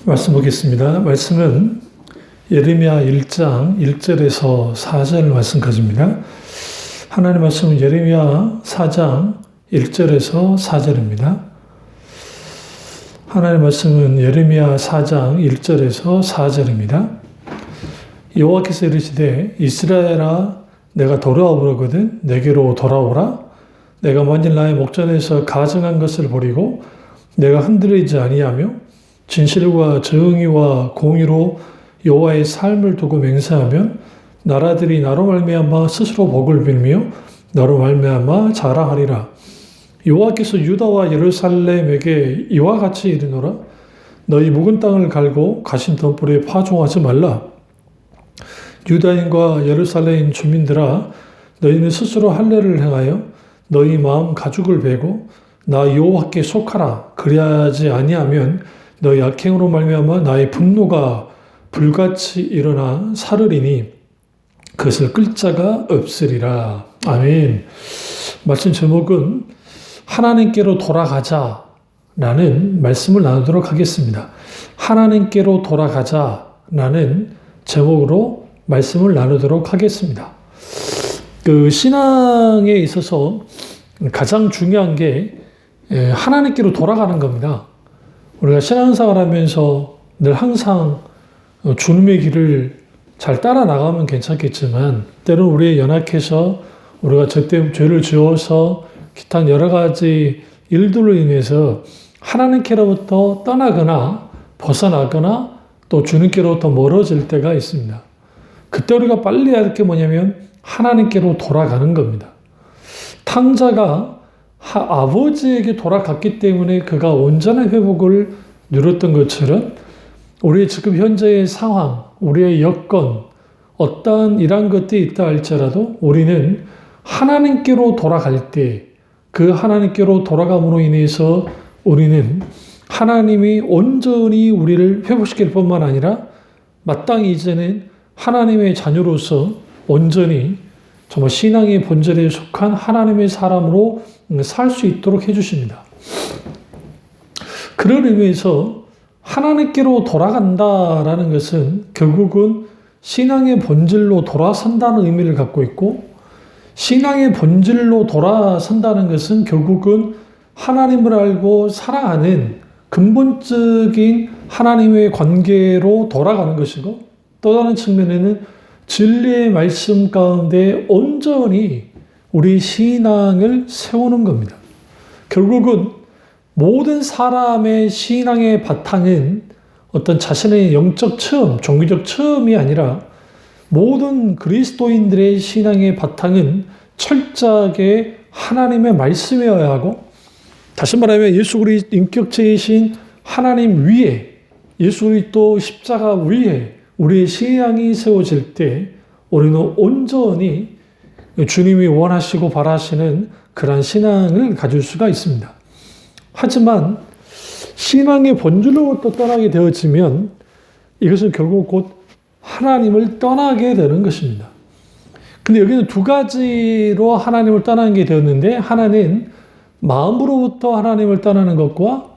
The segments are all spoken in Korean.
말씀 보겠습니다. 말씀은 예레미야 1장 1절에서 4절 말씀까지입니다. 하나님 말씀은 예레미야 4장 1절에서 4절입니다. 하나님 말씀은 예레미야 4장 1절에서 4절입니다. 여호와께서 이르시되 이스라엘아 내가 돌아와 보거든 내게로 돌아오라. 내가 만일 나의 목전에서 가증한 것을 버리고 내가 흔들리지 아니하며 진실과 정의와 공의로 여호와의 삶을 두고 맹세하면 나라들이 나로 말미암아 스스로 복을 빌며 나로 말미암아 자랑하리라. 여호와께서 유다와 예루살렘에게 이와 같이 이르노라. 너희 묵은 땅을 갈고 가신 덤불에 파종하지 말라. 유다인과 예루살렘 주민들아 너희는 스스로 할례를 행하여 너희 마음 가죽을 베고 나 여호와께 속하라. 그리하지 아니하면 너희 악행으로 말미암아 나의 분노가 불같이 일어나 사르리니 그것을 끌 자가 없으리라. 아멘. 말씀 제목은 하나님께로 돌아가자라는 말씀을 나누도록 하겠습니다. 하나님께로 돌아가자라는 제목으로 말씀을 나누도록 하겠습니다. 신앙에 있어서 가장 중요한 게 하나님께로 돌아가는 겁니다. 우리가 신앙생활 하면서 늘 항상 주님의 길을 잘 따라 나가면 괜찮겠지만 때로는 우리의 연약해서 우리가 죄를 지어서 기타 여러 가지 일들로 인해서 하나님께로부터 떠나거나 벗어나거나 또 주님께로부터 멀어질 때가 있습니다. 그때 우리가 빨리 해야 할 게 뭐냐면 하나님께로 돌아가는 겁니다. 탕자가 아버지에게 돌아갔기 때문에 그가 온전한 회복을 누렸던 것처럼 우리의 지금 현재의 상황, 우리의 여건, 어떠한 이러한 것들이 있다 할지라도 우리는 하나님께로 돌아갈 때 그 하나님께로 돌아감으로 인해서 우리는 하나님이 온전히 우리를 회복시킬 뿐만 아니라 마땅히 이제는 하나님의 자녀로서 온전히 정말 신앙의 본질에 속한 하나님의 사람으로 살 수 있도록 해주십니다. 그런 의미에서 하나님께로 돌아간다라는 것은 결국은 신앙의 본질로 돌아선다는 의미를 갖고 있고 신앙의 본질로 돌아선다는 것은 결국은 하나님을 알고 사랑하는 근본적인 하나님의 관계로 돌아가는 것이고 또 다른 측면에는 진리의 말씀 가운데 온전히 우리 신앙을 세우는 겁니다. 결국은 모든 사람의 신앙의 바탕은 어떤 자신의 영적 처음, 종교적 처음이 아니라 모든 그리스도인들의 신앙의 바탕은 철저하게 하나님의 말씀이어야 하고 다시 말하면 예수 그리스도 인격체이신 하나님 위에 예수 그리스도 십자가 위에 우리의 신앙이 세워질 때 우리는 온전히 주님이 원하시고 바라시는 그러한 신앙을 가질 수가 있습니다. 하지만 신앙의 본질로부터 떠나게 되어지면 이것은 결국 곧 하나님을 떠나게 되는 것입니다. 근데 여기는 두 가지로 하나님을 떠나는 게 되었는데 하나는 마음으로부터 하나님을 떠나는 것과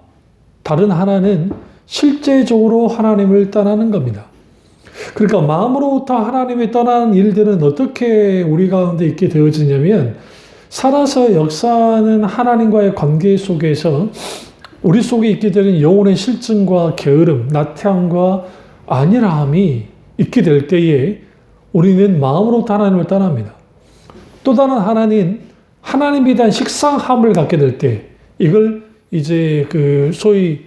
다른 하나는 실제적으로 하나님을 떠나는 겁니다. 그러니까 마음으로부터 하나님을 떠나는 일들은 어떻게 우리 가운데 있게 되어지냐면 살아서 역사하는 하나님과의 관계 속에서 우리 속에 있게 되는 영혼의 실증과 게으름, 나태함과 안일함이 있게 될 때에 우리는 마음으로부터 하나님을 떠납니다. 또 다른 하나는 하나님에 대한 식상함을 갖게 될 때 이걸 이제 소위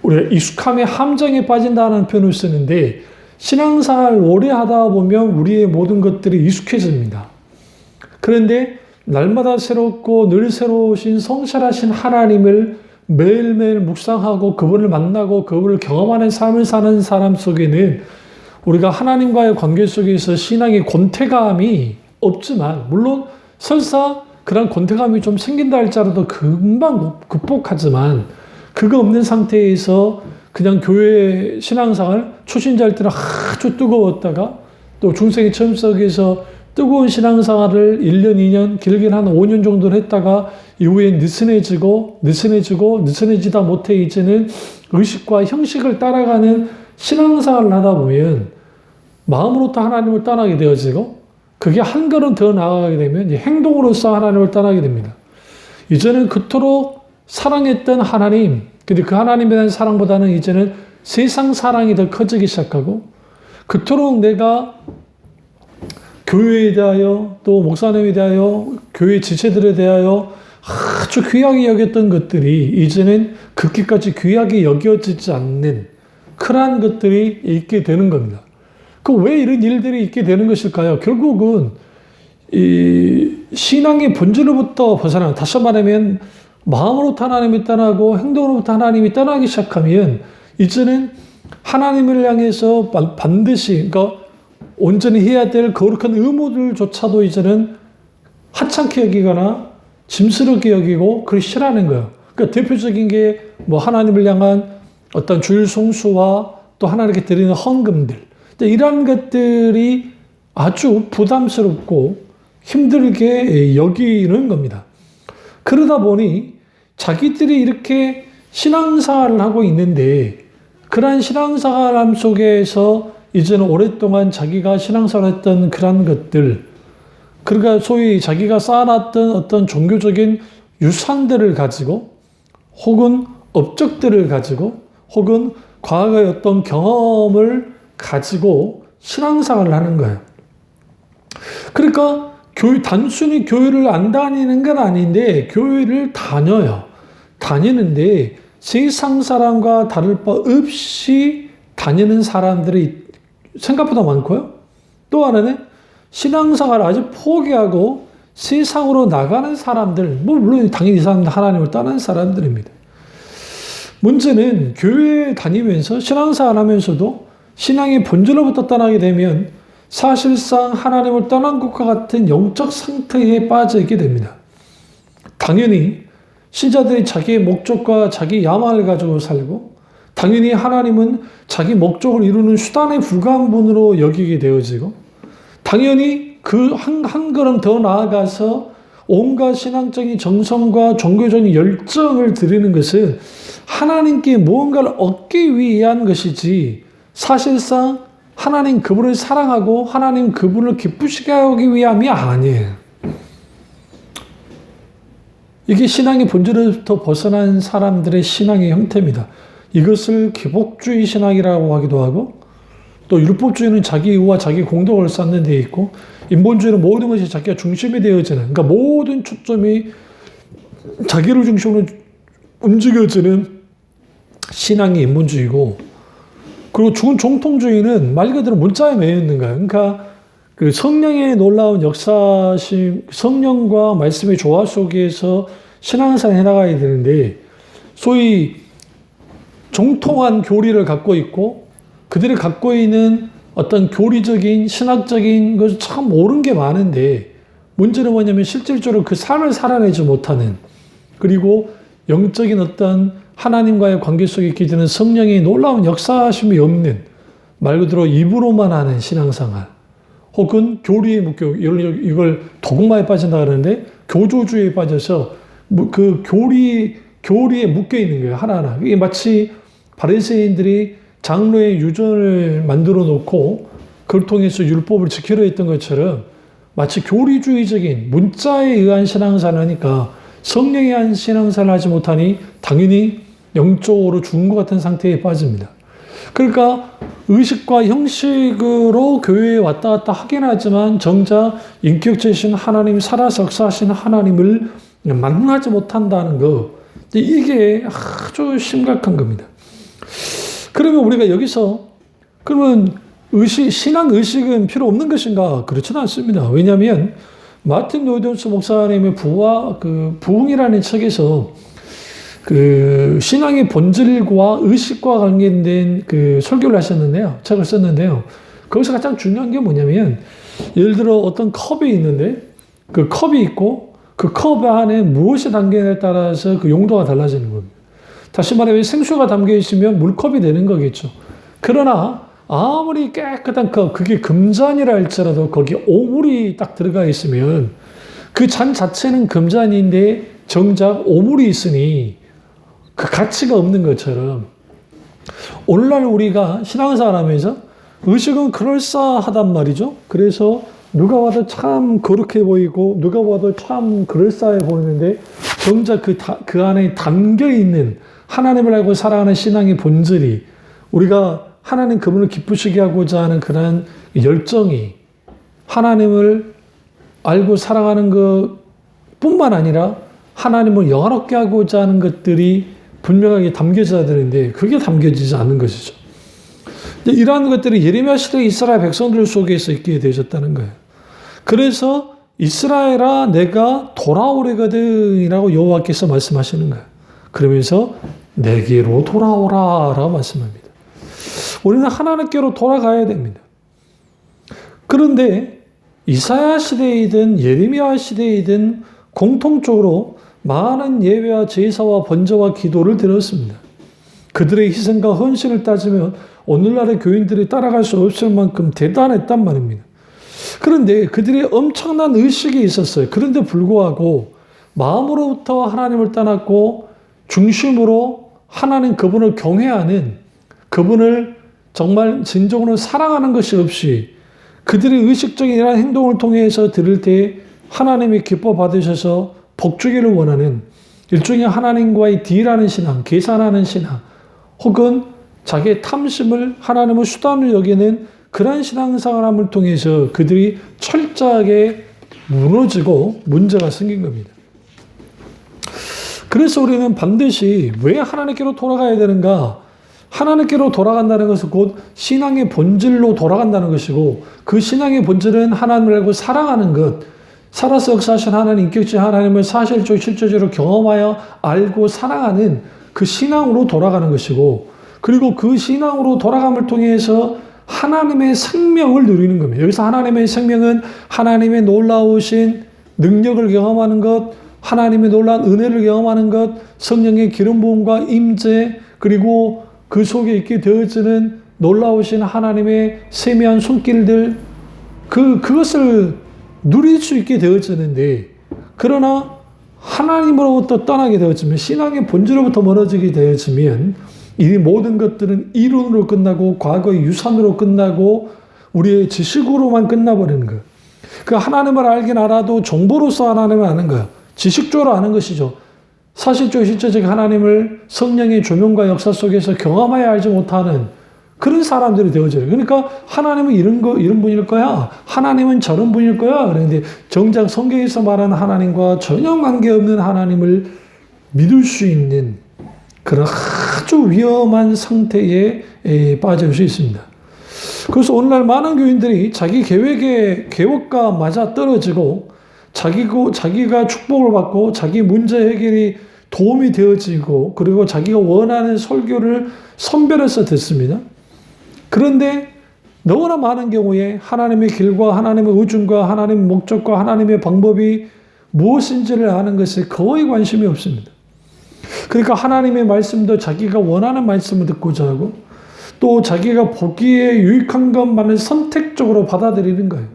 우리가 익숙함의 함정에 빠진다는 표현을 쓰는데 신앙생활 오래 하다 보면 우리의 모든 것들이 익숙해집니다. 그런데 날마다 새롭고 늘 새로우신 성실하신 하나님을 매일매일 묵상하고 그분을 만나고 그분을 경험하는 삶을 사는 사람 속에는 우리가 하나님과의 관계 속에서 신앙의 권태감이 없지만 물론 설사 그런 권태감이 좀 생긴다 할지라도 금방 극복하지만 그거 없는 상태에서 그냥 교회 신앙생활 초신자일 때는 아주 뜨거웠다가 또 중생의 체험 속에서 뜨거운 신앙생활을 1년, 2년, 길게는 한 5년 정도를 했다가 이후에 느슨해지다 못해 이제는 의식과 형식을 따라가는 신앙생활을 하다 보면 마음으로부터 하나님을 떠나게 되어지고 그게 한 걸음 더 나아가게 되면 이제 행동으로서 하나님을 떠나게 됩니다. 이제는 그토록 사랑했던 하나님, 근데 그 하나님에 대한 사랑보다는 이제는 세상 사랑이 더 커지기 시작하고 그토록 내가 교회에 대하여 또 목사님에 대하여 교회 지체들에 대하여 아주 귀하게 여겼던 것들이 이제는 그렇게까지 귀하게 여겨지지 않는 그러한 것들이 있게 되는 겁니다. 그 왜 이런 일들이 있게 되는 것일까요? 결국은 이 신앙의 본질로부터 벗어나, 다시 말하면 마음으로부터 하나님이 떠나고 행동으로부터 하나님이 떠나기 시작하면 이제는 하나님을 향해서 반드시, 그러니까 온전히 해야 될 거룩한 의무들조차도 이제는 하찮게 여기거나 짐스럽게 여기고 그걸 싫어하는 거예요. 그러니까 대표적인 게 뭐 하나님을 향한 어떤 주일 송수와 또 하나님께 드리는 헌금들, 이러한 것들이 아주 부담스럽고 힘들게 여기는 겁니다. 그러다 보니 자기들이 이렇게 신앙생활을 하고 있는데 그러한 신앙생활 속에서 이제는 오랫동안 자기가 신앙생활했던 그러한 것들, 그러니까 소위 자기가 쌓아놨던 어떤 종교적인 유산들을 가지고 혹은 업적들을 가지고 혹은 과거의 어떤 경험을 가지고 신앙생활을 하는 거예요. 그러니까 단순히 교회를 안 다니는 건 아닌데 교회를 다녀요. 다니는데 세상 사람과 다를 바 없이 다니는 사람들이 생각보다 많고요. 또 하나는 신앙생활을 아주 포기하고 세상으로 나가는 사람들, 뭐 물론 당연히 이 사람들 하나님을 떠난 사람들입니다. 문제는 교회에 다니면서 신앙생활 하면서도 신앙의 본질로부터 떠나게 되면 사실상 하나님을 떠난 것과 같은 영적 상태에 빠져 있게 됩니다. 당연히 신자들이 자기의 목적과 자기 야망을 가지고 살고 당연히 하나님은 자기 목적을 이루는 수단에 불과한 분으로 여기게 되어지고 당연히 그 한 걸음 더 나아가서 온갖 신앙적인 정성과 종교적인 열정을 드리는 것은 하나님께 무언가를 얻기 위한 것이지 사실상 하나님 그분을 사랑하고 하나님 그분을 기쁘시게 하기 위함이 아니에요. 이게 신앙의 본질로부터 벗어난 사람들의 신앙의 형태입니다. 이것을 기복주의 신앙이라고 하기도 하고 또 율법주의는 자기 의와 자기 공덕을 쌓는 데 있고 인본주의는 모든 것이 자기가 중심이 되어지는, 그러니까 모든 초점이 자기를 중심으로 움직여지는 신앙이 인본주의고, 그리고 죽은 정통주의는 말 그대로 문자에 매여 있는 거예요. 그러니까 그 성령의 놀라운 역사심, 성령과 말씀의 조화 속에서 신앙생활을 해나가야 되는데 소위 정통한 교리를 갖고 있고 그들이 갖고 있는 어떤 교리적인 신학적인 것이 참 옳은 게 많은데 문제는 뭐냐면 실질적으로 그 삶을 살아내지 못하는, 그리고 영적인 어떤 하나님과의 관계 속에 있게 되는 성령의 놀라운 역사심이 없는, 말 그대로 입으로만 하는 신앙생활, 혹은 교리에 묶여, 이걸 도그마에 빠진다 그러는데 교조주의에 빠져서 그 교리에 묶여 있는 거예요. 하나하나. 이게 마치 바리새인들이 장로의 유전을 만들어 놓고 그걸 통해서 율법을 지키려 했던 것처럼 마치 교리주의적인 문자에 의한 신앙생활을 하니까 성령에 의한 신앙생활을 하지 못하니 당연히 영적으로 죽은 것 같은 상태에 빠집니다. 그러니까 의식과 형식으로 교회에 왔다 갔다 하긴 하지만 정작 인격체이신 하나님, 살아서 역사하신 하나님을 만나지 못한다는 거, 이게 아주 심각한 겁니다. 그러면 우리가 여기서 그러면 신앙 의식은 필요 없는 것인가? 그렇지는 않습니다. 왜냐하면 마틴 노이던스 목사님의 부흥이라는 책에서 그 신앙의 본질과 의식과 관계된 그 설교를 하셨는데요. 책을 썼는데요. 거기서 가장 중요한 게 뭐냐면 예를 들어 어떤 컵이 있는데 그 컵이 있고 그 컵 안에 무엇이 담겨있냐에 따라서 그 용도가 달라지는 겁니다. 다시 말하면 생수가 담겨 있으면 물컵이 되는 거겠죠. 그러나 아무리 깨끗한 컵, 그게 금잔이라 할지라도 거기에 오물이 딱 들어가 있으면 그 잔 자체는 금잔인데 정작 오물이 있으니 그 가치가 없는 것처럼 오늘날 우리가 신앙생활 하면서 의식은 그럴싸하단 말이죠. 그래서 누가 봐도 참 거룩해 보이고 누가 봐도 참 그럴싸해 보이는데 정작 그 안에 담겨 있는 하나님을 알고 사랑하는 신앙의 본질이 우리가 하나님 그분을 기쁘시게 하고자 하는 그런 열정이 하나님을 알고 사랑하는 것뿐만 아니라 하나님을 영화롭게 하고자 하는 것들이 분명하게 담겨져야 되는데 그게 담겨지지 않는 것이죠. 이러한 것들이 예레미야 시대 이스라엘 백성들 속에서 있게 되어졌다는 거예요. 그래서 이스라엘아 내가 돌아오려거든 이라고 여호와께서 말씀하시는 거예요. 그러면서 내게로 돌아오라 라고 말씀합니다. 우리는 하나님께로 돌아가야 됩니다. 그런데 이사야 시대이든 예레미야 시대이든 공통적으로 많은 예배와 제사와 번제와 기도를 드렸습니다. 그들의 희생과 헌신을 따지면 오늘날의 교인들이 따라갈 수 없을 만큼 대단했단 말입니다. 그런데 그들의 엄청난 의식이 있었어요. 그런데 불구하고 마음으로부터 하나님을 떠났고 중심으로 하나님 그분을 경외하는 그분을 정말 진정으로 사랑하는 것이 없이 그들의 의식적인 이러한 행동을 통해서 들을 때 하나님이 기뻐 받으셔서 복주기를 원하는 일종의 하나님과의 딜하는 신앙, 계산하는 신앙 혹은 자기의 탐심을 하나님의 수단을 여기는 그러한 신앙생활을 통해서 그들이 철저하게 무너지고 문제가 생긴 겁니다. 그래서 우리는 반드시 왜 하나님께로 돌아가야 되는가? 하나님께로 돌아간다는 것은 곧 신앙의 본질로 돌아간다는 것이고 그 신앙의 본질은 하나님을 알고 사랑하는 것, 살아서 역사하신 하나님, 인격적 하나님을 사실적 실제적으로 경험하여 알고 사랑하는 그 신앙으로 돌아가는 것이고 그리고 그 신앙으로 돌아감을 통해서 하나님의 생명을 누리는 겁니다. 여기서 하나님의 생명은 하나님의 놀라우신 능력을 경험하는 것, 하나님의 놀라운 은혜를 경험하는 것, 성령의 기름 부음과 임재 그리고 그 속에 있게 되어지는 놀라우신 하나님의 세미한 손길들 그것을 누릴 수 있게 되어지는데 그러나 하나님으로부터 떠나게 되어지면 신앙의 본질로부터 멀어지게 되어지면 이 모든 것들은 이론으로 끝나고 과거의 유산으로 끝나고 우리의 지식으로만 끝나버리는 거예요. 그 하나님을 알긴 알아도 정보로서 하나님을 아는 거예요. 지식적으로 아는 것이죠. 사실적 실제적 하나님을 성령의 조명과 역사 속에서 경험하여 알지 못하는 그런 사람들이 되어져요. 그러니까 하나님은 이런 분일 거야. 하나님은 저런 분일 거야. 그런데 정작 성경에서 말하는 하나님과 전혀 관계없는 하나님을 믿을 수 있는 그런 아주 위험한 상태에 빠질 수 있습니다. 그래서 오늘날 많은 교인들이 자기 계획과 맞아 떨어지고 자기가 축복을 받고 자기 문제 해결이 도움이 되어지고 그리고 자기가 원하는 설교를 선별해서 듣습니다. 그런데 너무나 많은 경우에 하나님의 길과 하나님의 의중과 하나님의 목적과 하나님의 방법이 무엇인지를 아는 것에 거의 관심이 없습니다. 그러니까 하나님의 말씀도 자기가 원하는 말씀을 듣고자 하고 또 자기가 보기에 유익한 것만을 선택적으로 받아들이는 거예요.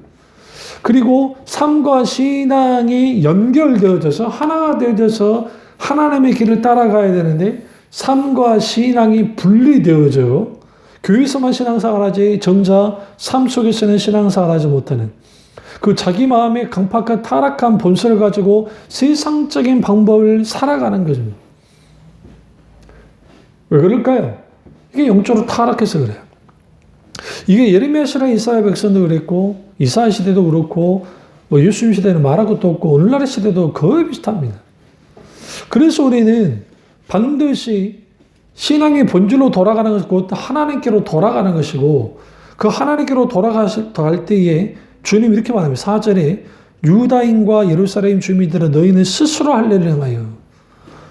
그리고 삶과 신앙이 연결되어져서 하나가 되어져서 하나님의 길을 따라가야 되는데 삶과 신앙이 분리되어져 교회에서만 신앙생활 하지 정작 삶 속에서는 신앙생활 하지 못하는 그 자기 마음의 강팍한 타락한 본성을 가지고 세상적인 방법을 살아가는 거죠. 왜 그럴까요? 이게 영적으로 타락해서 그래요. 이게 예레미야 시대 이스라엘 백성도 그랬고 이사야 시대도 그렇고 뭐 예수님 시대는 말할 것도 없고 오늘날의 시대도 거의 비슷합니다. 그래서 우리는 반드시 신앙의 본질로 돌아가는 것은 곧 하나님께로 돌아가는 것이고 그 하나님께로 돌아갈 때에 주님 이렇게 말합니다. 4절에 유다인과 예루살렘 주민들은 너희는 스스로 할례를 행하여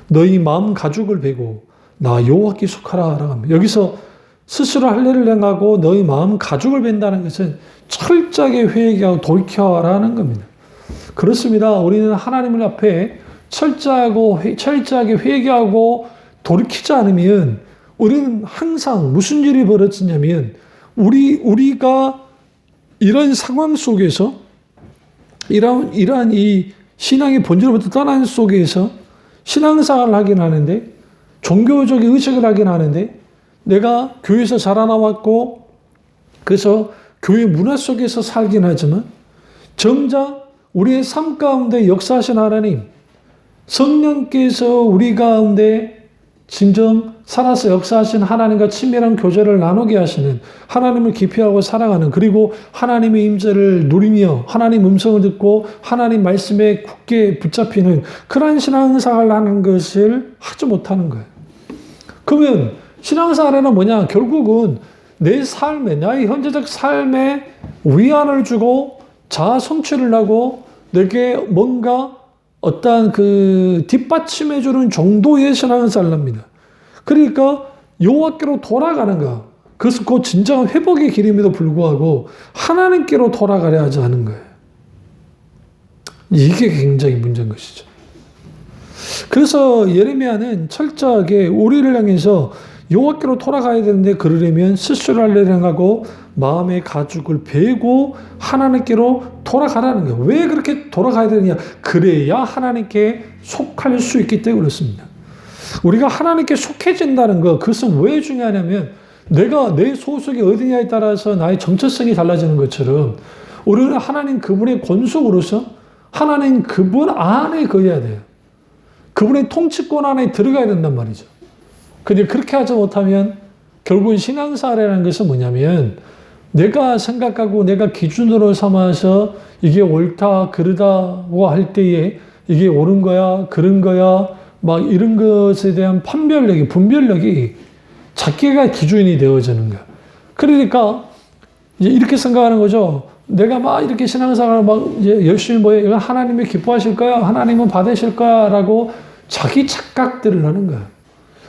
너희 마음 가죽을 베고 나 여호와께 속하라 라고 합니다. 여기서 스스로 할례를 행하고 너희 마음 가죽을 벤다는 것은 철저하게 회개하고 돌이켜라는 겁니다. 그렇습니다. 우리는 하나님 앞에 철저하게 회개하고 돌이키지 않으면 우리는 항상 무슨 일이 벌어지냐면 우리가 이런 상황 속에서 이러한 이 신앙의 본질로부터 떠난 속에서 신앙생활을 하긴 하는데, 종교적인 의식을 하긴 하는데, 내가 교회에서 자라나왔고, 그래서 교회 문화 속에서 살긴 하지만, 정작 우리의 삶 가운데 역사하신 하나님, 성령께서 우리 가운데 진정 살아서 역사하신 하나님과 친밀한 교제를 나누게 하시는, 하나님을 기피하고 사랑하는, 그리고 하나님의 임재를 누리며 하나님 음성을 듣고 하나님 말씀에 굳게 붙잡히는 그러한 신앙생활을 하는 것을 하지 못하는 거예요. 그러면 신앙생활은 뭐냐? 결국은 내 삶에, 나의 현재적 삶에 위안을 주고 자아 성취를 하고 내게 뭔가 어떤 그 뒷받침해주는 정도의 신앙생활입니다. 그러니까 여호와께로 돌아가는 거, 그것은 곧 진정한 회복의 길임에도 불구하고 하나님께로 돌아가려 하지 않은 거예요. 이게 굉장히 문제인 것이죠. 그래서 예레미야는 철저하게 우리를 향해서 여호와께로 돌아가야 되는데, 그러려면 스스로를 향하고 마음의 가죽을 베고 하나님께로 돌아가라는 거예요. 왜 그렇게 돌아가야 되느냐? 그래야 하나님께 속할 수 있기 때문에 그렇습니다. 우리가 하나님께 속해진다는 거, 그것은 왜 중요하냐면, 내가 내 소속이 어디냐에 따라서 나의 정체성이 달라지는 것처럼 우리는 하나님 그분의 권속으로서 하나님 그분 안에 거해야 돼요. 그분의 통치권 안에 들어가야 된단 말이죠. 근데 그렇게 하지 못하면 결국은 신앙생활이라는 것은 뭐냐면, 내가 생각하고 내가 기준으로 삼아서 이게 옳다 그르다고 할 때에 이게 옳은 거야 그른 거야 막 이런 것에 대한 판별력이, 분별력이 자기가 기준이 되어지는 거야. 그러니까 이제 이렇게 생각하는 거죠. 내가 막 이렇게 신앙생활을 막 이제 열심히 뭐해, 이건 하나님이 기뻐하실 거야, 하나님은 받으실 거야라고 자기 착각들을 하는 거야.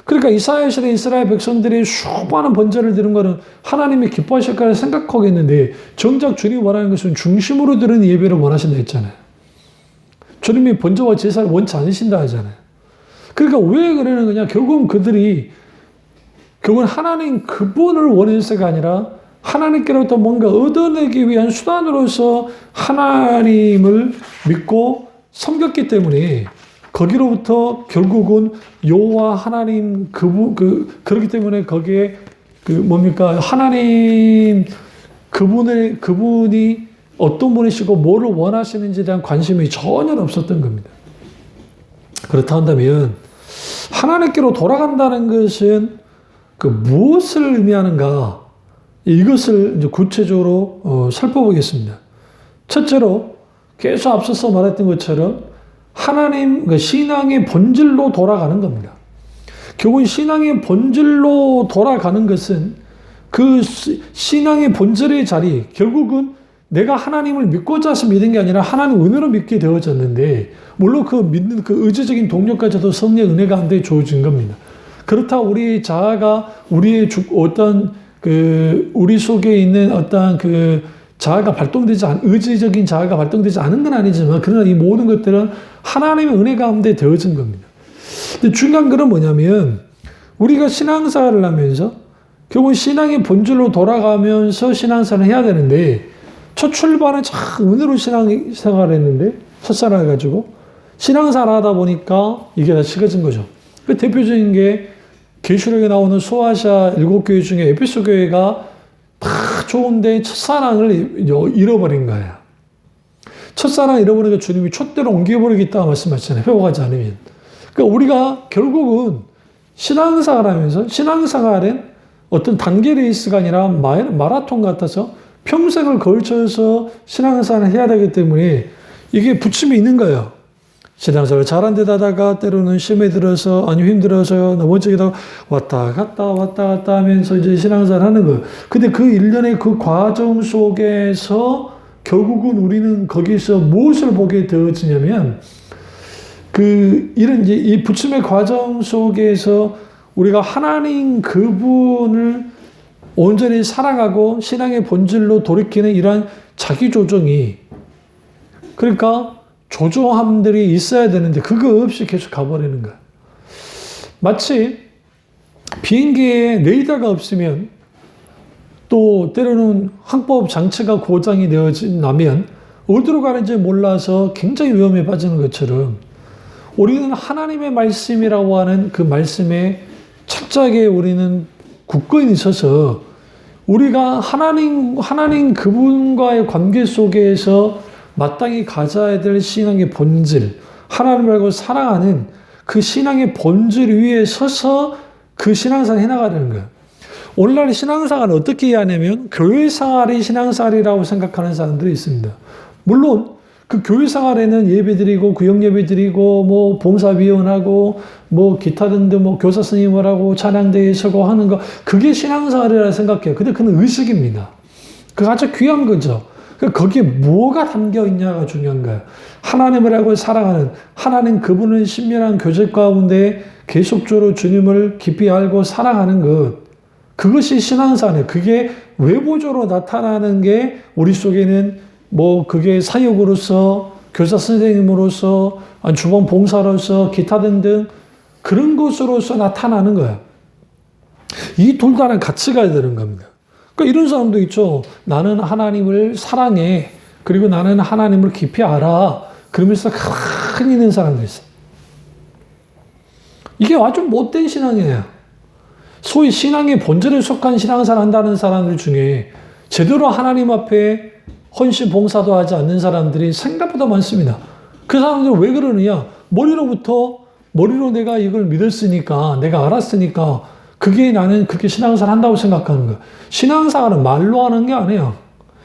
그러니까 이사야 시대 이스라엘 백성들이 수많은 번제를 드린 거는 하나님이 기뻐하실 거라 생각하겠는데, 정작 주님이 원하는 것은 중심으로 드는 예배를 원하신다 했잖아요. 주님이 번제와 제사를 원치 않으신다 하잖아요. 그러니까 왜 그러는 거냐? 결국은 그들이 하나님 그분을 원해서가 아니라 하나님께로부터 뭔가 얻어내기 위한 수단으로서 하나님을 믿고 섬겼기 때문에, 거기로부터 결국은 여호와 하나님 그렇기 때문에 거기에 하나님 그분이 어떤 분이시고 뭐를 원하시는지에 대한 관심이 전혀 없었던 겁니다. 그렇다 한다면 하나님께로 돌아간다는 것은 무엇을 의미하는가, 이것을 이제 구체적으로 살펴보겠습니다. 첫째로 계속 앞서서 말했던 것처럼 하나님 신앙의 본질로 돌아가는 겁니다. 결국 신앙의 본질로 돌아가는 것은 그 신앙의 본질의 자리, 결국은 내가 하나님을 믿고자 해서 믿은 게 아니라 하나님 은혜로 믿게 되어졌는데, 물론 그 믿는 그 의지적인 동력까지도 성령의 은혜 가운데 주어진 겁니다. 그렇다고 우리 자아가 우리의 어떤 우리 속에 있는 어떤 자아가 발동되지 의지적인 자아가 발동되지 않은 건 아니지만, 그러나 이 모든 것들은 하나님의 은혜 가운데 되어진 겁니다. 근데 중요한 것은 뭐냐면, 우리가 신앙생활을 하면서 결국 신앙의 본질로 돌아가면서 신앙생활을 해야 되는데, 첫 출발은 참 은혜로 신앙생활을 했는데, 첫사랑 해가지고 신앙생활 하다 보니까 이게 다 식어진 거죠. 그 대표적인 게 계시록에 나오는 소아시아 7교회 중에 에베소 교회가 다 좋은데 첫사랑을 잃어버린 거예요. 첫사랑을 잃어버리니까 주님이 촛대로 옮겨버리겠다고 말씀하시잖아요. 회복하지 않으면. 그러니까 우리가 결국은 신앙생활 하면서, 신앙생활은 어떤 단계 레이스가 아니라 마라톤 같아서 평생을 걸쳐서 신앙생활을 해야 되기 때문에 이게 부침이 있는 거예요. 신앙생활을 잘한 데 하다가 때로는 심에 들어서, 아니 힘들어서 넘어지기도 왔다 갔다 하면서 이제 신앙생활을 하는 거예요. 근데 그 일련의 그 과정 속에서 결국은 우리는 거기서 무엇을 보게 되어지냐면, 이런 이제 이 부침의 과정 속에서 우리가 하나님 그분을 온전히 사랑하고 신앙의 본질로 돌이키는 이러한 자기조정이, 그러니까 조조함들이 있어야 되는데 그거 없이 계속 가버리는 거야. 마치 비행기에 레이더가 없으면, 또 때로는 항법 장치가 고장이 되어진다면 어디로 가는지 몰라서 굉장히 위험에 빠지는 것처럼, 우리는 하나님의 말씀이라고 하는 그 말씀에 철저하게 우리는 굳건히 있어서 우리가 하나님 그분과의 관계 속에서 마땅히 가져야 될 신앙의 본질, 하나님을 알고 사랑하는 그 신앙의 본질 위에 서서 그 신앙생활을 해나가야 되는 거예요. 오늘날 신앙생활을 어떻게 이해하냐면 교회생활이 신앙생활이라고 생각하는 사람들이 있습니다. 물론 그 교회생활에는 예배드리고 구역예배드리고 뭐 봉사위원하고 뭐 기타 등등 뭐 교사 선생님을 하고 찬양대회에 서고 하는 거 그게 신앙생활이라 생각해요. 근데 그건 의식입니다. 그거 아주 귀한 거죠. 거기에 뭐가 담겨 있냐가 중요한 거예요. 하나님을 알고 사랑하는 하나님 그분은 신명한 교제 가운데 계속적으로 주님을 깊이 알고 사랑하는 것 그것이 신앙생활이에요. 그게 외부적으로 나타나는 게 우리 속에는 뭐 그게 사역으로서 교사 선생님으로서 주방 봉사로서 기타 등등 그런 것으로서 나타나는 거예요. 이 둘 다는 같이 가야 되는 겁니다. 그러니까 이런 사람도 있죠. 나는 하나님을 사랑해. 그리고 나는 하나님을 깊이 알아. 그러면서 가만히 있는 사람도 있어요. 이게 아주 못된 신앙이에요. 소위 신앙의 본질에 속한 신앙생활 한다는 사람들 중에 제대로 하나님 앞에 헌신 봉사도 하지 않는 사람들이 생각보다 많습니다. 그 사람들은 왜 그러느냐? 머리로 내가 이걸 믿었으니까, 내가 알았으니까, 그게 나는 그렇게 신앙생활 한다고 생각하는 거예요. 신앙생활은 말로 하는 게 아니에요.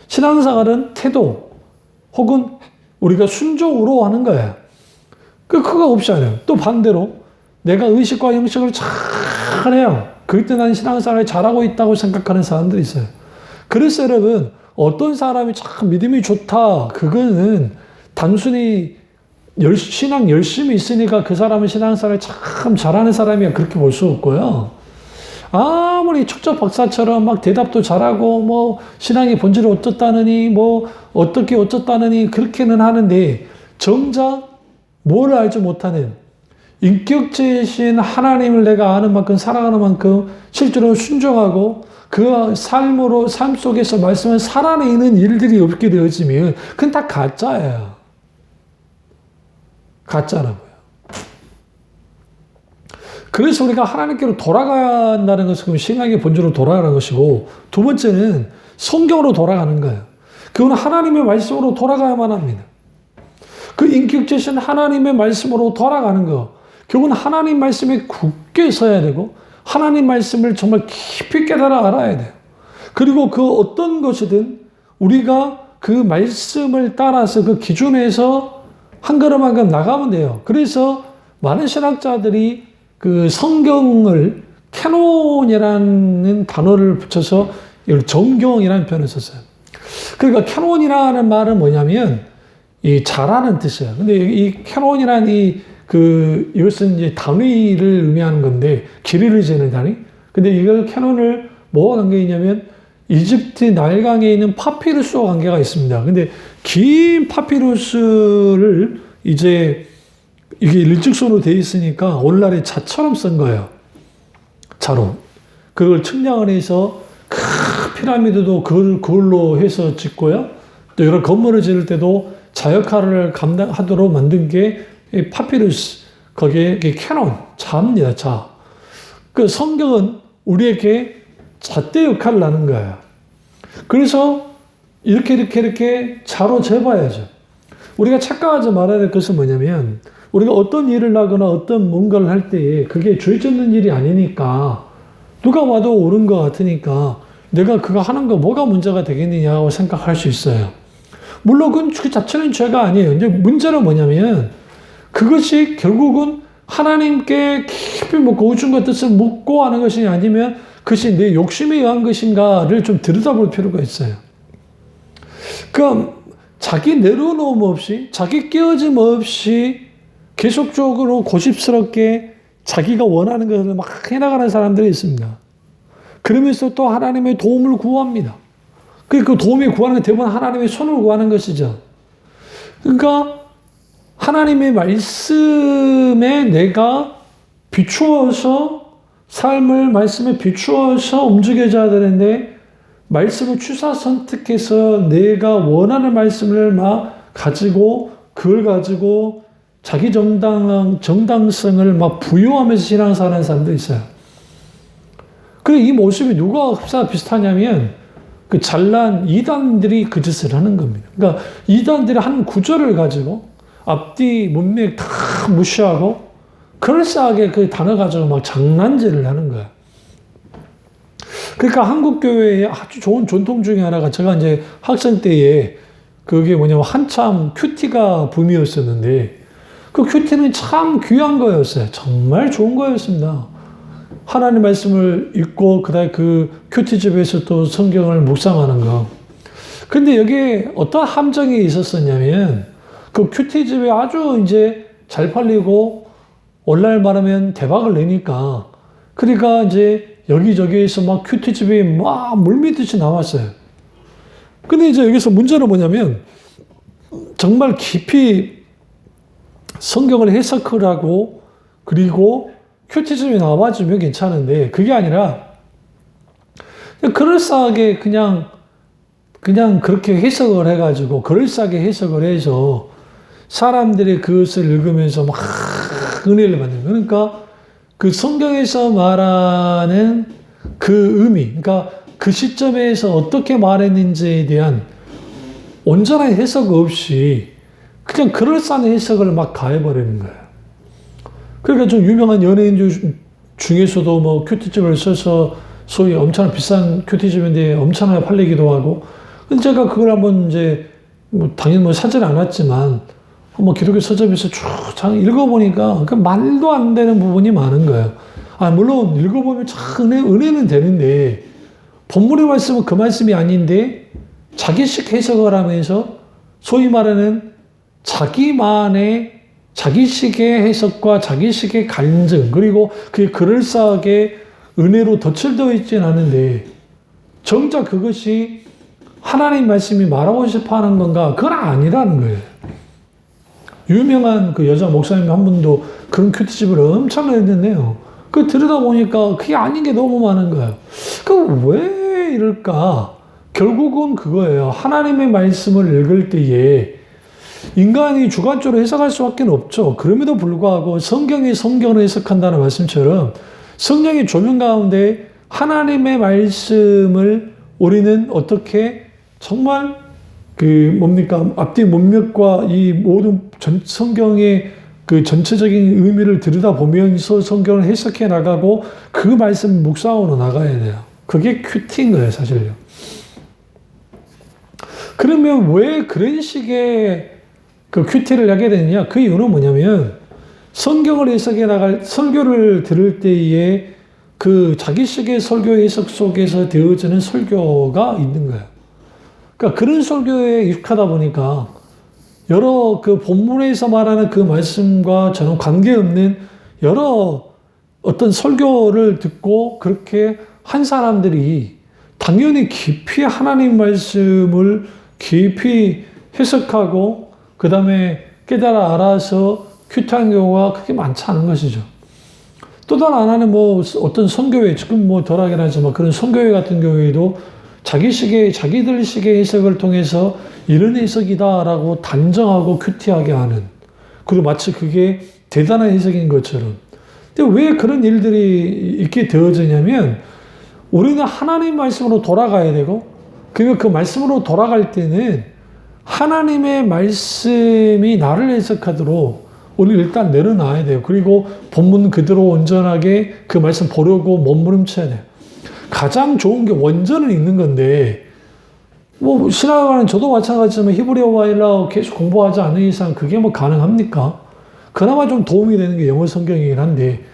신앙생활은 태도, 혹은 우리가 순종으로 하는 거예요. 그거 없이 안 해요. 또 반대로, 내가 의식과 영식을 잘 해요. 그때 나는 신앙생활을 잘하고 있다고 생각하는 사람들이 있어요. 그래서 여러분, 어떤 사람이 참 믿음이 좋다. 그거는 단순히 신앙 열심히 있으니까 그 사람은 신앙생활을 참 잘하는 사람이야. 그렇게 볼 수 없고요. 아무리 척척 박사처럼 막 대답도 잘하고 뭐 신앙의 본질을 어쩌다느니 뭐 어떻게 어쩌다느니 그렇게는 하는데 정작 뭘 알지 못하는 인격체이신 하나님을 내가 아는 만큼 사랑하는 만큼 실제로 순종하고 그 삶 속에서 말씀을 살아내는 일들이 없게 되어지면 그건 다 가짜예요. 가짜라고요. 그래서 우리가 하나님께로 돌아간다는 것은 신앙의 본질로 돌아가는 것이고 두 번째는 성경으로 돌아가는 거예요. 그건 하나님의 말씀으로 돌아가야만 합니다. 그 인격체신 하나님의 말씀으로 돌아가는 거. 결국은 하나님 말씀에 굳게 서야 되고 하나님 말씀을 정말 깊이 깨달아 알아야 돼요. 그리고 그 어떤 것이든 우리가 그 말씀을 따라서 그 기준에서 한 걸음 한 걸음 나가면 돼요. 그래서 많은 신학자들이 그 성경을 캐논이라는 단어를 붙여서 정경이라는 표현을 썼어요. 그러니까 캐논이라는 말은 뭐냐면 이 잘하는 뜻이에요. 근데 이 캐논이라는 이것은 이제 단위를 의미하는 건데, 길이를 재는 단위. 근데 이걸 캐논을 뭐와 관계가 있냐면, 이집트 나일강에 있는 파피루스와 관계가 있습니다. 근데 긴 파피루스를 이제 이게 일직선으로 되어 있으니까 오늘날의 자처럼 쓴 거예요. 자로. 그걸 측량을 해서 큰 피라미드도 그걸로 해서 짓고요. 또 여러 건물을 지을 때도 자역할을 감당하도록 만든 게 파피루스, 거기에 캐논, 자입니다, 자. 그 성경은 우리에게 잣대 역할을 하는 거예요. 그래서 이렇게 자로 재봐야죠. 우리가 착각하지 말아야 될 것은 뭐냐면, 우리가 어떤 일을 하거나 어떤 뭔가를 할 때에 그게 죄짓는 일이 아니니까, 누가 와도 옳은 것 같으니까 내가 그거 하는 거 뭐가 문제가 되겠느냐고 생각할 수 있어요. 물론 그 자체는 죄가 아니에요. 이제 문제는 뭐냐면, 그것이 결국은 하나님께 깊이 묻고 우주의 뜻을 묻고 하는 것이 아니면 그것이 내 욕심에 의한 것인가를 좀 들여다볼 필요가 있어요. 그럼 자기 내려놓음 없이, 자기 깨어짐 없이 계속적으로 고집스럽게 자기가 원하는 것을 막 해나가는 사람들이 있습니다. 그러면서 또 하나님의 도움을 구합니다. 그 도움을 구하는 게 대부분 하나님의 손을 구하는 것이죠. 그러니까 하나님의 말씀에 내가 비추어서 삶을 말씀에 비추어서 움직여져야 되는데, 말씀을 취사 선택해서 내가 원하는 말씀을 막 가지고 그걸 가지고 자기 정당성을 막 부여하면서 신앙생활하는 사람도 있어요. 그리고 이 모습이 누가 흡사 비슷하냐면 그 잘난 이단들이 그 짓을 하는 겁니다. 그러니까 이단들이 한 구절을 가지고 앞뒤 문맥 다 무시하고 그럴싸하게 그 단어 가지고 막 장난질을 하는 거야. 그러니까 한국 교회의 아주 좋은 전통 중에 하나가 제가 이제 학생 때에 그게 뭐냐면 한참 큐티가 붐이었었는데 그 큐티는 참 귀한 거였어요. 정말 좋은 거였습니다. 하나님 말씀을 읽고 그다음에 그 큐티집에서 또 성경을 묵상하는 거. 근데 여기에 어떤 함정이 있었었냐면 그 큐티집에 아주 이제 잘 팔리고 온라인 말하면 대박을 내니까 그러니까 이제 여기저기에서 막 큐티집이 막 물밀듯이 나왔어요. 근데 이제 여기서 문제는 뭐냐면 정말 깊이 성경을 해석을 하고 그리고 큐티즘이 나와주면 괜찮은데 그게 아니라 그럴싸하게 그냥 그렇게 해석을 해가지고 그럴싸하게 해석을 해서 사람들이 그것을 읽으면서 막 은혜를 받는 거예요. 그러니까 그 성경에서 말하는 그 의미, 그러니까 그 시점에서 어떻게 말했는지에 대한 온전한 해석 없이 그냥 그럴싸한 해석을 막 가해버리는 거예요. 그러니까 좀 유명한 연예인 중에서도 뭐 큐티집을 써서 소위 엄청난 비싼 큐티집인데 엄청나게 팔리기도 하고. 근데 제가 그걸 한번 이제 뭐 당연히 뭐 사질 않았지만 한번 기독교 서점에서 쭉 읽어보니까 그 말도 안 되는 부분이 많은 거예요. 아, 물론 읽어보면 참 은혜는 되는데 본문의 말씀은 그 말씀이 아닌데 자기식 해석을 하면서 소위 말하는 자기식의 해석과 자기식의 갈증 그리고 그게 그럴싸하게 은혜로 덧칠되어 있지는 않은데 정작 그것이 하나님 말씀이 말하고 싶어 하는 건가? 그건 아니라는 거예요. 유명한 그 여자 목사님 한 분도 그런 큐티집을 엄청나게 했는데요. 그 들여다보니까 그게 아닌 게 너무 많은 거예요. 그 왜 이럴까? 결국은 그거예요. 하나님의 말씀을 읽을 때에 인간이 주관적으로 해석할 수밖에 없죠. 그럼에도 불구하고 성경이 성경을 해석한다는 말씀처럼 성경의 조명 가운데 하나님의 말씀을 우리는 어떻게 정말 앞뒤 문맥과 이 모든 성경의 그 전체적인 의미를 들여다보면서 성경을 해석해 나가고 그 말씀 묵상으로 나가야 돼요. 그게 큐티인 거예요, 사실요. 그러면 왜 그런 식의 그 큐티를 하게 되느냐? 그 이유는 뭐냐면 성경을 해석해 나갈 설교를 들을 때에 그 자기식의 설교 해석 속에서 되어지는 설교가 있는 거예요. 그러니까 그런 설교에 익숙하다 보니까 여러 그 본문에서 말하는 그 말씀과 전혀 관계없는 여러 어떤 설교를 듣고 그렇게 한 사람들이 당연히 깊이 하나님 말씀을 깊이 해석하고 그 다음에 깨달아 알아서 큐티한 경우가 그렇게 많지 않은 것이죠. 또 다른 하나는 뭐 어떤 선교회, 지금 뭐 덜하긴 하지만 그런 선교회 같은 경우에도 자기들 식의 해석을 통해서 이런 해석이다라고 단정하고 큐티하게 하는, 그리고 마치 그게 대단한 해석인 것처럼. 근데 왜 그런 일들이 있게 되어지냐면 우리는 하나님 말씀으로 돌아가야 되고, 그리고 그 말씀으로 돌아갈 때는 하나님의 말씀이 나를 해석하도록 우리 일단 내려놔야 돼요. 그리고 본문 그대로 온전하게 그 말씀 보려고 몸부림쳐야 돼요. 가장 좋은 게 원전은 있는 건데, 뭐 신학과는 저도 마찬가지지만 히브리어와 헬라어 계속 공부하지 않는 이상 그게 뭐 가능합니까? 그나마 좀 도움이 되는 게 영어 성경이긴 한데,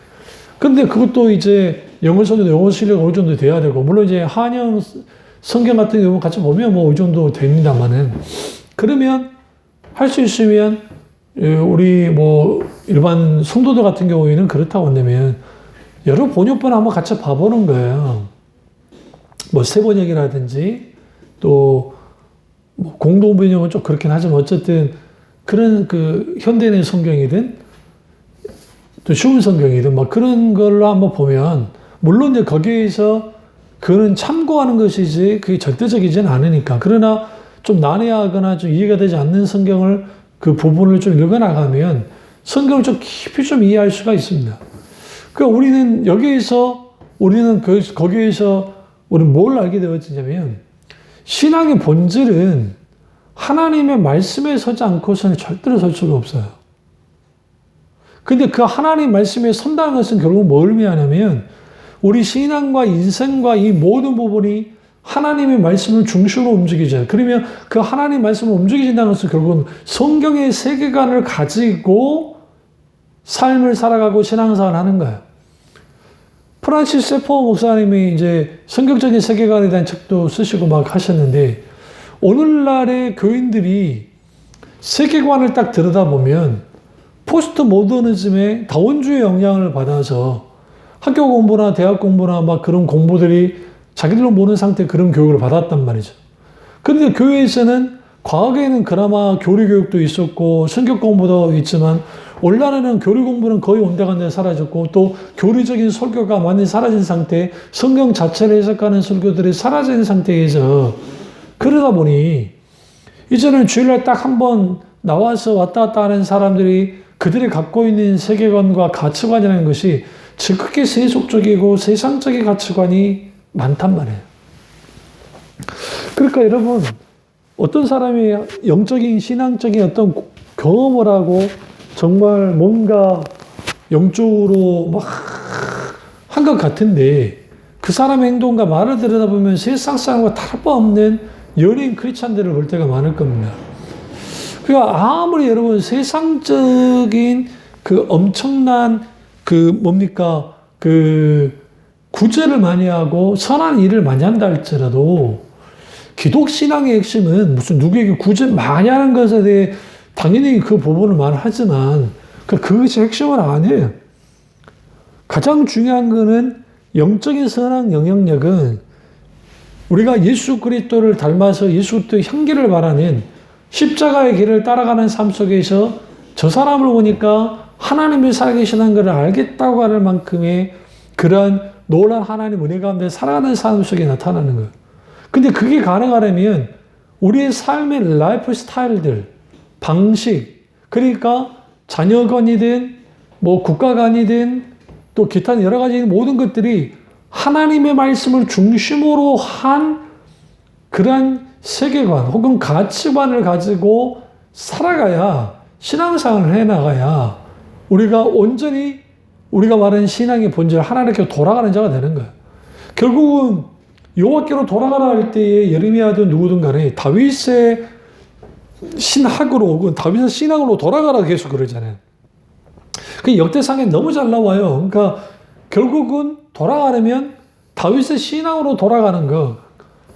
근데 그것도 이제 영어 성경도 영어 실력 어느 정도 돼야 되고, 물론 이제 한영 성경 같은 경우 같이 보면 뭐 이 정도 됩니다만은, 그러면 할 수 있으면 우리 뭐 일반 성도들 같은 경우에는 그렇다고 한다면 여러 번역본 한번 같이 봐보는 거예요. 뭐 세번역이라든지 또 뭐 공동번역은 좀 그렇긴 하지만 어쨌든 그런 그 현대인의 성경이든 또 쉬운 성경이든 뭐 그런 걸로 한번 보면, 물론 이제 거기에서 그거는 참고하는 것이지 그게 절대적이진 않으니까. 그러나 좀 난해하거나 좀 이해가 되지 않는 성경을 그 부분을 좀 읽어나가면 성경을 좀 깊이 좀 이해할 수가 있습니다. 그러니까 거기에서 우리는 뭘 알게 되었냐면, 신앙의 본질은 하나님의 말씀에 서지 않고서는 절대로 설 수가 없어요. 근데 그 하나님 말씀에 선다는 것은 결국 뭘 의미하냐면, 우리 신앙과 인생과 이 모든 부분이 하나님의 말씀을 중심으로 움직이죠. 그러면 그 하나님 말씀을 움직이신다는 것은 결국은 성경의 세계관을 가지고 삶을 살아가고 신앙생활을 하는 거예요. 프란시스 세포 목사님이 이제 성경적인 세계관에 대한 책도 쓰시고 막 하셨는데, 오늘날의 교인들이 세계관을 딱 들여다보면 포스트 모더니즘의 다원주의 영향을 받아서 학교 공부나 대학 공부나 막 그런 공부들이 자기들로 모르는 상태의 그런 교육을 받았단 말이죠. 그런데 교회에서는 과거에는 그나마 교리 교육도 있었고 성경 공부도 있지만, 오늘날에는 교리 공부는 거의 온데간데 사라졌고, 또 교리적인 설교가 많이 사라진 상태, 성경 자체를 해석하는 설교들이 사라진 상태에서, 그러다 보니 이제는 주일날 딱 한 번 나와서 왔다 갔다 하는 사람들이 그들이 갖고 있는 세계관과 가치관이라는 것이 지극히 세속적이고 세상적인 가치관이 많단 말이에요. 그러니까 여러분, 어떤 사람이 영적인 신앙적인 어떤 경험을 하고 정말 뭔가 영적으로 막 한 것 같은데, 그 사람의 행동과 말을 들여다보면 세상 사람과 다를 바 없는 연예인 크리스찬들을 볼 때가 많을 겁니다. 그러니까 아무리 여러분 세상적인 그 엄청난 구제를 많이 하고 선한 일을 많이 한다 할지라도, 기독신앙의 핵심은 무슨 누구에게 구제 많이 하는 것에 대해 당연히 그 부분을 말하지만 그것이 핵심은 아니에요. 가장 중요한 것은 영적인 선한 영향력은 우리가 예수 그리스도를 닮아서 예수 그리스도의 향기를 바라는 십자가의 길을 따라가는 삶 속에서 저 사람을 보니까 하나님이 살아계시는 것을 알겠다고 하는 만큼의 그러한 놀라운 하나님 은혜 가운데 살아가는 삶 속에 나타나는 거예요. 근데 그게 가능하려면 우리의 삶의 라이프 스타일들, 방식, 그러니까 자녀관이든 뭐 국가관이든 또 기타 여러 가지 모든 것들이 하나님의 말씀을 중심으로 한 그러한 세계관 혹은 가치관을 가지고 살아가야, 신앙생활을 해나가야 우리가 온전히 우리가 말하는 신앙의 본질, 하나님께 돌아가는 자가 되는 거예요. 결국은 여호와께로 돌아가라 할 때에 예레미야든 누구든 간에 다윗의 신학으로 혹은 다윗의 신앙으로 돌아가라 계속 그러잖아요. 그 역대상에 너무 잘 나와요. 그러니까 결국은 돌아가려면 다윗의 신앙으로 돌아가는 것.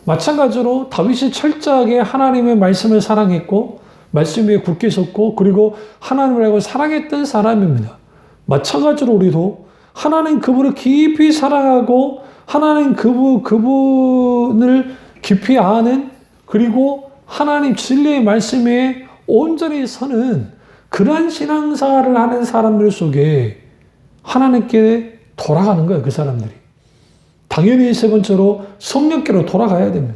마찬가지로 다윗이 철저하게 하나님의 말씀을 사랑했고 말씀 위에 굳게 섰고 그리고 하나님을 알고 사랑했던 사람입니다. 마찬가지로 우리도 하나님 그분을 깊이 사랑하고 하나님 그분을 깊이 아는, 그리고 하나님 진리의 말씀에 온전히 서는 그러한 신앙생활을 하는 사람들 속에 하나님께 돌아가는 거예요. 그 사람들이. 당연히 세 번째로 성령께로 돌아가야 됩니다.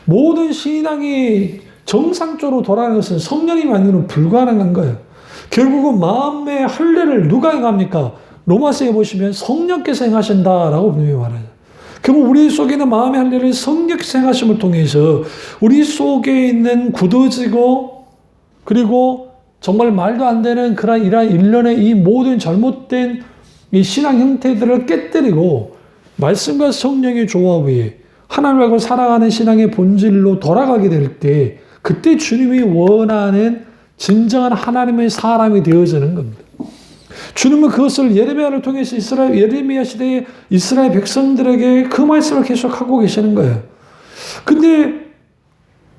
모든 신앙이 정상적으로 돌아가는 것은 성령이 아니면 불가능한 거예요. 결국은 마음의 할례를 누가 행합니까? 로마서에 보시면 성령께서 행하신다라고 분명히 말해요. 결국 우리 속에 있는 마음의 할례를 성령께서 행하심을 통해서 우리 속에 있는 굳어지고 그리고 정말 말도 안 되는 그런 이러한 일련의 이 모든 잘못된 이 신앙 형태들을 깨뜨리고 말씀과 성령의 조합에 하나님을 알고 살아가는 신앙의 본질로 돌아가게 될 때, 그때 주님이 원하는 진정한 하나님의 사람이 되어지는 겁니다. 주님은 그것을 예레미야를 통해서 예레미야 시대의 이스라엘 백성들에게 그 말씀을 계속하고 계시는 거예요. 근데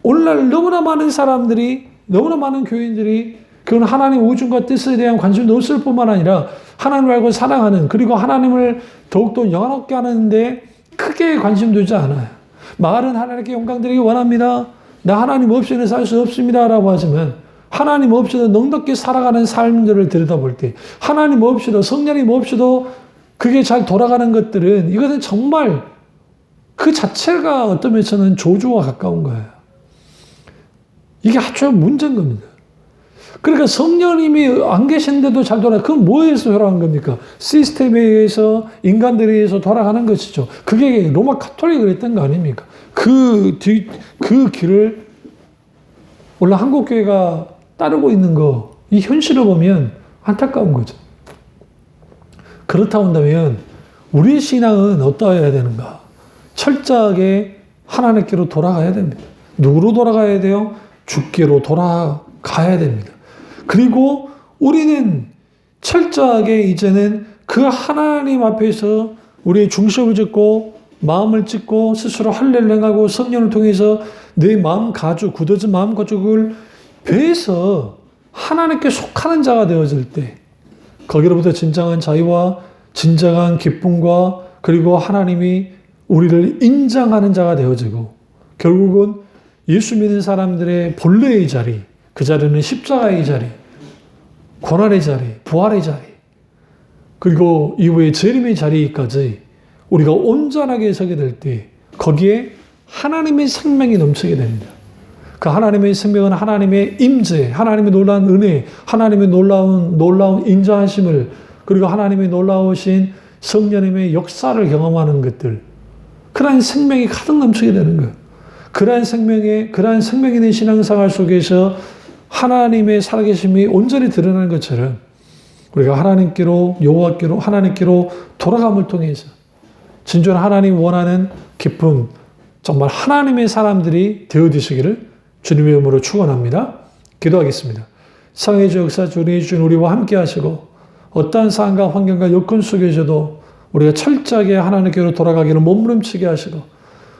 오늘날 너무나 많은 사람들이, 너무나 많은 교인들이 그건 하나님 우중과 뜻에 대한 관심도 없을 뿐만 아니라 하나님을 알고 사랑하는, 그리고 하나님을 더욱더 영화롭게 하는데 크게 관심 두지 않아요. 말은 하나님께 영광 드리기 원합니다. 나 하나님 없이는 살 수 없습니다. 라고 하지만 하나님 없이도 넉넉히 살아가는 삶들을 들여다볼 때, 하나님 없이도, 성령님 없이도 그게 잘 돌아가는 것들은, 이것은 정말 그 자체가 어떤 면에서는 조주와 가까운 거예요. 이게 아주 문제인 겁니다. 그러니까 성령님이 안 계신데도 잘 돌아가. 그건 뭐에서 돌아간 겁니까? 시스템에 의해서, 인간들에 의해서 돌아가는 것이죠. 그게 로마 카톨릭을 했던 거 아닙니까? 그 길을 원래 한국교회가 따르고 있는 거, 이 현실을 보면 안타까운 거죠. 그렇다 한다면 우리의 신앙은 어떠해야 되는가? 철저하게 하나님께로 돌아가야 됩니다. 누구로 돌아가야 돼요? 주께로 돌아가야 됩니다. 그리고 우리는 철저하게 이제는 그 하나님 앞에서 우리의 중심을 짓고 마음을 찢고 스스로 할례를 행하고 성령을 통해서 내 마음 가죽, 굳어진 마음 가죽을 배서 하나님께 속하는 자가 되어질 때 거기로부터 진정한 자유와 진정한 기쁨과 그리고 하나님이 우리를 인정하는 자가 되어지고 결국은 예수 믿는 사람들의 본래의 자리, 그 자리는 십자가의 자리, 고난의 자리, 부활의 자리, 그리고 이후에 재림의 자리까지 우리가 온전하게 서게 될 때 거기에 하나님의 생명이 넘치게 됩니다. 그 하나님의 생명은 하나님의 임재, 하나님의 놀라운 은혜, 하나님의 놀라운 인자하심을 그리고 하나님의 놀라우신 성령님의 역사를 경험하는 것들, 그러한 생명이 가득 넘치게 되는 거예요. 그러한 생명이 있는 신앙생활 속에서 하나님의 살아계심이 온전히 드러나는 것처럼 우리가 하나님께로, 여호와께로, 하나님께로 돌아감을 통해서 진정한 하나님 원하는 기쁨, 정말 하나님의 사람들이 되어지시기를 주님의 이름으로 축원합니다. 기도하겠습니다. 사랑의 주 역사 주님 우리와 함께 하시고 어떠한 상황과 환경과 여건 속에서도 우리가 철저하게 하나님께로 돌아가기를 몸부림치게 하시고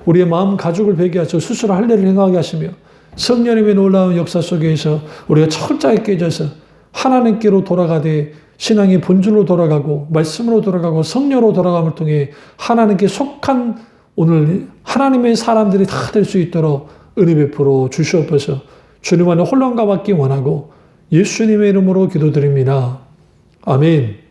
우리의 마음 가죽을 베게 하시고 스스로 할례를 행하게 하시며 성령님의 놀라운 역사 속에서 우리가 철저하게 깨져서 하나님께로 돌아가되 신앙의 본질로 돌아가고 말씀으로 돌아가고 성령으로 돌아감을 통해 하나님께 속한 오늘 하나님의 사람들이 다 될 수 있도록 은혜 베풀어 주시옵소서. 주님 안에 혼란과 받기 원하고 예수님의 이름으로 기도드립니다. 아멘.